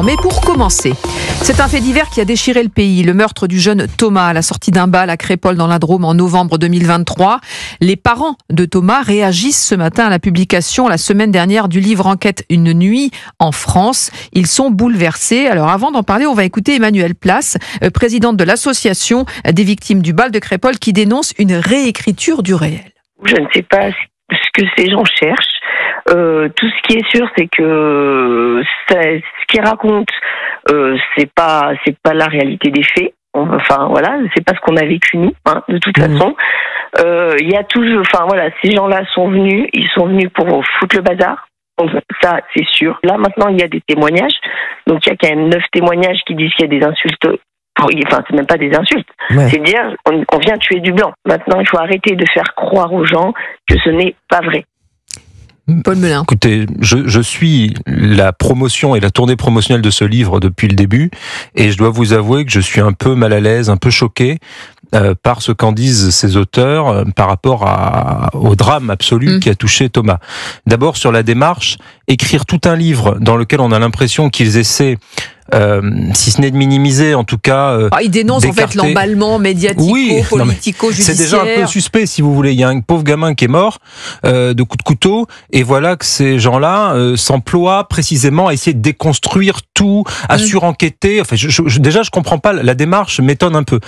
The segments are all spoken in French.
Mais pour commencer, c'est un fait divers qui a déchiré le pays. Le meurtre du jeune Thomas à la sortie d'un bal à Crépol dans la Drôme en novembre 2023. Les parents de Thomas réagissent ce matin à la publication la semaine dernière du livre Enquête une nuit en France. Ils sont bouleversés. Alors avant d'en parler, on va écouter Emmanuelle Place, présidente de l'association des victimes du bal de Crépol, qui dénonce une réécriture du réel. Je ne sais pas ce que ces gens cherchent. Tout ce qui est sûr, c'est que ce qu'ils racontent, c'est pas la réalité des faits. Enfin voilà, c'est pas ce qu'on a vécu nous, de toute façon. Il y a toujours, ces gens-là sont venus, ils sont venus pour foutre le bazar. Donc, ça, c'est sûr. Là maintenant, il y a des témoignages. Donc il y a quand même 9 témoignages qui disent qu'il y a des insultes. C'est même pas des insultes. Ouais. C'est dire, on vient tuer du blanc. Maintenant, il faut arrêter de faire croire aux gens que ce n'est pas vrai. Paul Melun. Écoutez, je suis la promotion et la tournée promotionnelle de ce livre depuis le début, et je dois vous avouer que je suis un peu mal à l'aise, un peu choqué par ce qu'en disent ces auteurs par rapport au drame absolu qui a touché Thomas. D'abord, sur la démarche, écrire tout un livre dans lequel on a l'impression qu'ils essaient si ce n'est de minimiser, en tout cas ils dénoncent en fait l'emballement médiatico-politico-judiciaire. C'est déjà un peu suspect, si vous voulez. Il y a un pauvre gamin qui est mort de coups de couteau, et voilà que ces gens-là s'emploient précisément à essayer de déconstruire tout, à surenquêter. Enfin, déjà, je comprends pas, la démarche m'étonne un peu.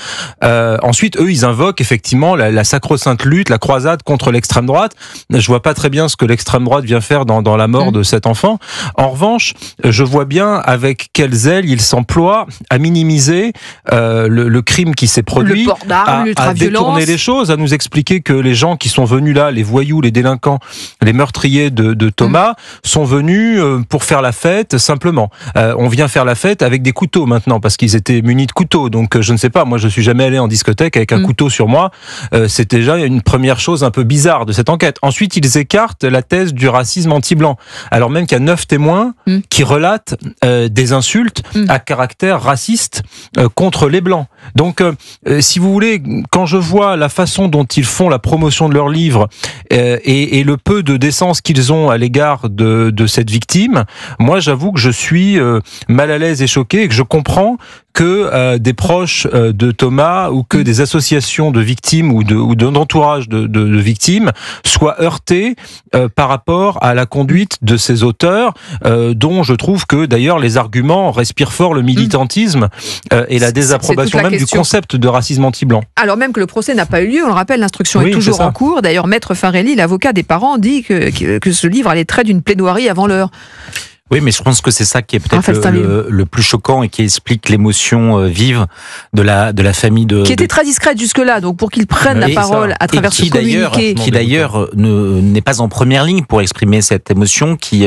Ensuite, eux, ils invoquent effectivement la sacro-sainte lutte, la croisade contre l'extrême droite. Je vois pas très bien ce que l'extrême droite vient faire dans la mort de cet enfant. En revanche, je vois bien avec quels ils s'emploient à minimiser le crime qui s'est produit, le port d'armes, à détourner les choses, à nous expliquer que les gens qui sont venus là, les voyous, les délinquants, les meurtriers de Thomas, sont venus pour faire la fête simplement. On vient faire la fête avec des couteaux maintenant, parce qu'ils étaient munis de couteaux. Donc je ne sais pas, moi je suis jamais allé en discothèque avec un couteau sur moi. C'est déjà une première chose un peu bizarre de cette enquête. Ensuite, ils écartent la thèse du racisme anti-blanc, alors même qu'il y a 9 témoins qui relatent des insultes à caractère raciste contre les Blancs. Donc, si vous voulez, quand je vois la façon dont ils font la promotion de leur livre et le peu de décence qu'ils ont à l'égard de cette victime, moi, j'avoue que je suis mal à l'aise et choqué, et que je comprends que des proches de Thomas ou que des associations de victimes ou d'entourage de victimes soient heurtés par rapport à la conduite de ces auteurs, dont je trouve que d'ailleurs les arguments respirent fort le militantisme et la désapprobation même du concept de racisme anti-blanc. Alors même que le procès n'a pas eu lieu, on le rappelle, l'instruction est toujours en cours. D'ailleurs, Maître Farelli, l'avocat des parents, dit que ce livre allait traiter d'une plaidoirie avant l'heure. Oui, mais je pense que c'est ça qui est peut-être le plus choquant et qui explique l'émotion vive de la famille de... Qui était très discrète jusque-là, donc pour qu'ils prennent la parole à travers ce communiqué. Qui d'ailleurs n'est pas en première ligne pour exprimer cette émotion, qui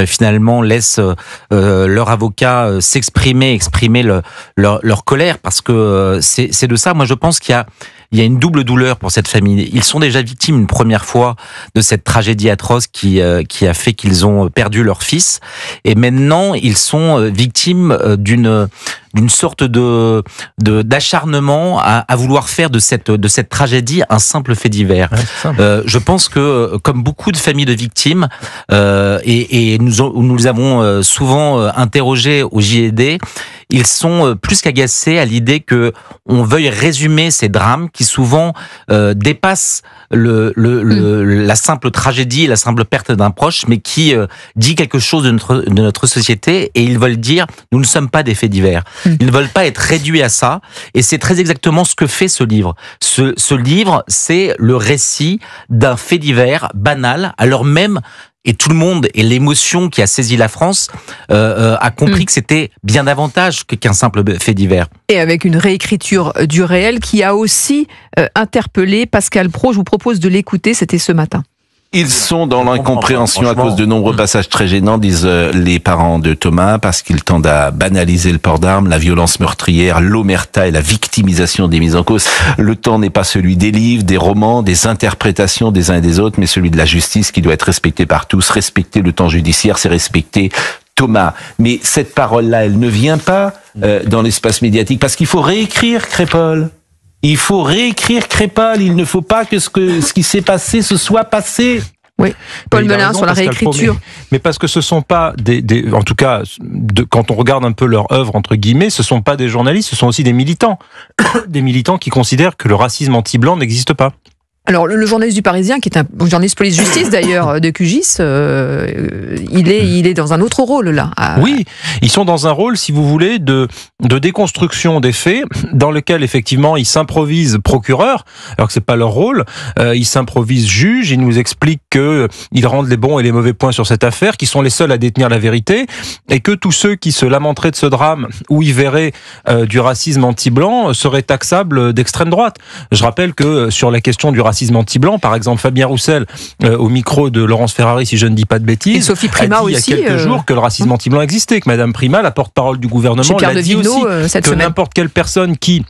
finalement laisse leur avocat exprimer leur colère, parce que c'est de ça, moi je pense qu'il y a une double douleur pour cette famille. Ils sont déjà victimes une première fois de cette tragédie atroce qui a fait qu'ils ont perdu leur fils. Et maintenant, ils sont victimes d'une sorte d'acharnement à vouloir faire de cette tragédie un simple fait divers. Ouais, je pense que, comme beaucoup de familles de victimes, et nous les avons souvent interrogés au JED, ils sont plus qu'agacés à l'idée que on veuille résumer ces drames qui souvent dépassent la simple tragédie, la simple perte d'un proche, mais qui dit quelque chose de notre société, et ils veulent dire nous ne sommes pas des faits divers. Ils ne veulent pas être réduits à ça, et c'est très exactement ce que fait ce livre. Ce livre, c'est le récit d'un fait divers banal, alors même, et tout le monde, et l'émotion qui a saisi la France, a compris que c'était bien davantage qu'un simple fait divers. Et avec une réécriture du réel qui a aussi interpellé Pascal Praud. Je vous propose de l'écouter, c'était ce matin. Ils sont dans l'incompréhension à cause de nombreux passages très gênants, disent les parents de Thomas, parce qu'ils tendent à banaliser le port d'armes, la violence meurtrière, l'omerta et la victimisation des mises en cause. Le temps n'est pas celui des livres, des romans, des interprétations des uns et des autres, mais celui de la justice qui doit être respectée par tous. Respecter le temps judiciaire, c'est respecter Thomas. Mais cette parole-là, elle ne vient pas dans l'espace médiatique, parce qu'il faut réécrire Crépol. Il faut réécrire Crépol. Il ne faut pas que ce qui s'est passé se soit passé. Oui, Paul Melun sur la réécriture. Mais parce que ce sont pas en tout cas, quand on regarde un peu leur œuvre, entre guillemets, ce sont pas des journalistes, ce sont aussi des militants. Des militants qui considèrent que le racisme anti-blanc n'existe pas. Alors, le journaliste du Parisien, qui est un journaliste police-justice d'ailleurs de QGIS, il est dans un autre rôle là. Oui, ils sont dans un rôle, si vous voulez, de déconstruction des faits, dans lequel effectivement ils s'improvisent procureurs, alors que c'est pas leur rôle. Ils s'improvisent juges, ils nous expliquent que ils rendent les bons et les mauvais points sur cette affaire, qu'ils sont les seuls à détenir la vérité, et que tous ceux qui se lamenteraient de ce drame où ils verraient du racisme anti-blanc seraient taxables d'extrême droite. Je rappelle que sur la question du racisme anti-blanc, par exemple Fabien Roussel au micro de Laurence Ferrari, si je ne dis pas de bêtises, et Sophie Primas a dit aussi, il y a quelques jours que le racisme anti-blanc existait, que Madame Primas, la porte-parole du gouvernement, l'a dit aussi, que n'importe quelle personne qui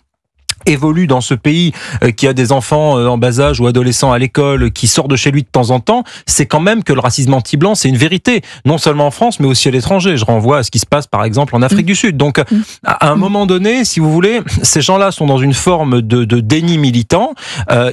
évolue dans ce pays, qui a des enfants en bas âge ou adolescents à l'école, qui sort de chez lui de temps en temps, c'est quand même que le racisme anti-blanc, c'est une vérité, non seulement en France, mais aussi à l'étranger. Je renvoie à ce qui se passe, par exemple, en Afrique du Sud. Donc, à un moment donné, si vous voulez, ces gens-là sont dans une forme de déni militant.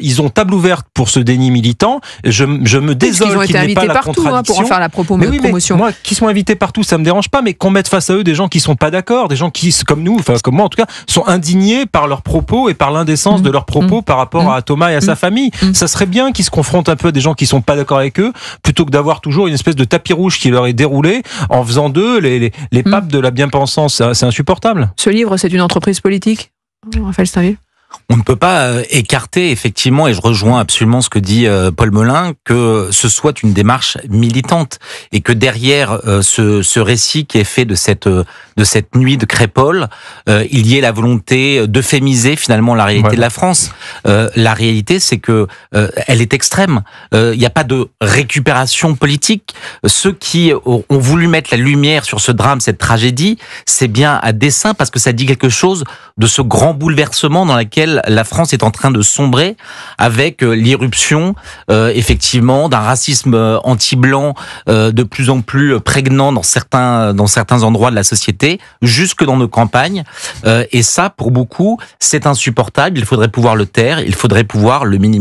Ils ont table ouverte pour ce déni militant. Je me désole qu'il n'ait pas la contradiction. Pour en faire la promotion. Mais moi, qui sont invités partout, ça me dérange pas, mais qu'on mette face à eux des gens qui sont pas d'accord, des gens qui, comme nous, enfin comme moi en tout cas, sont indignés par leurs propos et par l'indécence de leurs propos par rapport à Thomas et à sa famille. Ça serait bien qu'ils se confrontent un peu à des gens qui sont pas d'accord avec eux, plutôt que d'avoir toujours une espèce de tapis rouge qui leur est déroulé en faisant d'eux les papes de la bien-pensance. C'est insupportable. Ce livre, c'est une entreprise politique, Raphaël Steinville? On ne peut pas écarter effectivement, et je rejoins absolument ce que dit Paul Melun, que ce soit une démarche militante et que derrière ce récit qui est fait de cette nuit de Crépol, il y ait la volonté d'euphémiser finalement la réalité de la France. La réalité, c'est que elle est extrême. Il n'y a pas de récupération politique. Ceux qui ont voulu mettre la lumière sur ce drame, cette tragédie, c'est bien à dessein parce que ça dit quelque chose de ce grand bouleversement dans lequel la France est en train de sombrer avec l'irruption effectivement d'un racisme anti-blanc de plus en plus prégnant dans certains endroits de la société, jusque dans nos campagnes. Et ça, pour beaucoup, c'est insupportable. Il faudrait pouvoir le taire, il faudrait pouvoir le minimiser.